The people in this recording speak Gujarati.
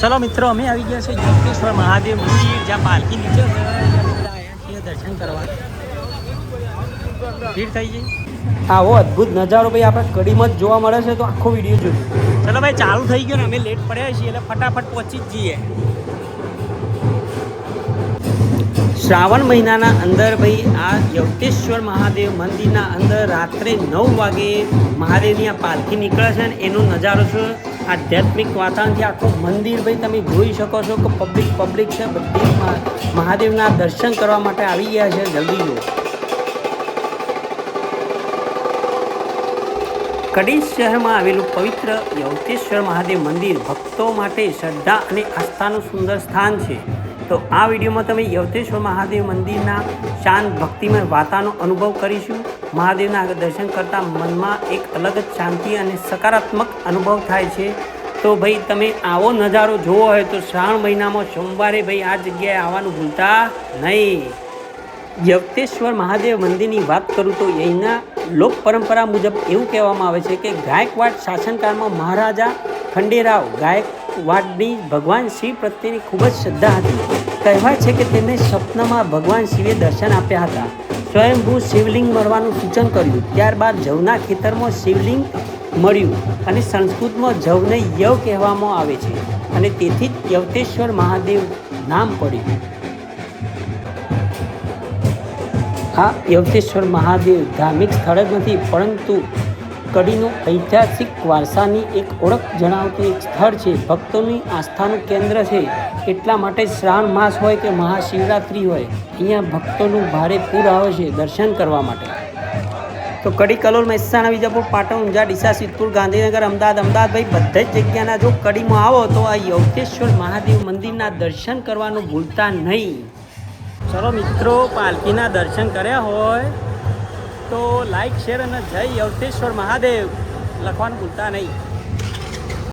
ચલો મિત્રો, અમે આવી ગયા છે યોગેશ્વર મહાદેવ મંદિર, જ્યાં પાલકી નીચે છે. બધા આવ્યા છીએ દર્શન કરવા. ભીડ થઈ ગઈ. આવો અદ્ભુત નજારો ભાઈ આપણે કડીમાં જ જોવા મળે છે, તો આખો વિડીયો જોજો. ચલો ભાઈ, ચાલુ થઈ ગયો ને, અમે લેટ પડ્યા છીએ એટલે ફટાફટ પહોંચી જ જઈએ. શ્રાવણ મહિનાના અંદર ભાઈ આ યોગેશ્વર મહાદેવ મંદિરના અંદર રાત્રે 9 વાગે મહાદેવની આ પાલખી નીકળે છે ને એનો નજારો છે. આધ્યાત્મિક વાતાવરણથી આખું મંદિર ભાઈ તમે જોઈ શકો છો કે પબ્લિક છે, બધી મહાદેવના દર્શન કરવા માટે આવી ગયા છે. જલ્દી જો. કડી શહેરમાં આવેલું પવિત્ર યોગેશ્વર મહાદેવ મંદિર ભક્તો માટે શ્રદ્ધા અને આસ્થાનું સુંદર સ્થાન છે. તો આ વિડીયોમાં તમે યોગેશ્વર મહાદેવ મંદિરના શાંત ભક્તિમય વાતાનો અનુભવ કરીશું. મહાદેવના દર્શન કરતાં મનમાં એક અલગ જ શાંતિ અને સકારાત્મક અનુભવ થાય છે. તો ભાઈ તમે આવો નજારો જોવો હોય તો શ્રાવણ મહિનામાં સોમવારે ભાઈ આ જગ્યાએ આવવાનું ભૂલતા નહીં. યોગેશ્વર મહાદેવ મંદિરની વાત કરું તો અહીંના લોક પરંપરા મુજબ એવું કહેવામાં આવે છે કે ગાયકવાડ શાસનકાળમાં મહારાજા ખંડેરાવ ગાયકવાડની ભગવાન શિવ પ્રત્યેની ખૂબ જ શ્રદ્ધા હતી. કહેવાય છે કે તેમને સ્વપ્નમાં ભગવાન શિવે દર્શન આપ્યા હતા. સ્વયંભૂ શિવલિંગ મળવાનું સૂચન કર્યું. ત્યારબાદ જવના ખેતરમાં શિવલિંગ મળ્યું અને સંસ્કૃતમાં જવને યવ કહેવામાં આવે છે અને તેથી જ યોગેશ્વર મહાદેવ નામ પડ્યું. આ યોગેશ્વર મહાદેવ ધાર્મિક સ્થળ જ નથી, પરંતુ કડીનો ઐતિહાસિક વારસાની એક ઓળખ જણાવતું એક સ્થળ છે. ભક્તોની આસ્થાનું કેન્દ્ર છે. એટલા માટે શ્રાવણ માસ હોય કે મહાશિવરાત્રિ હોય, અહીંયા ભક્તોનું ભારે પૂર આવે છે દર્શન કરવા માટે. તો કડી, કલોલ, મહેસાણા, વિજાપુર, પાટણ, ઊંઝા, ડીસા, સિદ્ધપુર, ગાંધીનગર, અમદાવાદ ભાઈ બધા જ જગ્યાના જો કડીમાં આવો તો આ યોગેશ્વર મહાદેવ મંદિરના દર્શન કરવાનું ભૂલતા નહીં. ચલો મિત્રો, પાલકીના દર્શન કર્યા હોય તો લાઈક, શેર અને જય યોગેશ્વર મહાદેવ લખવાનું ભૂલતા નહીં.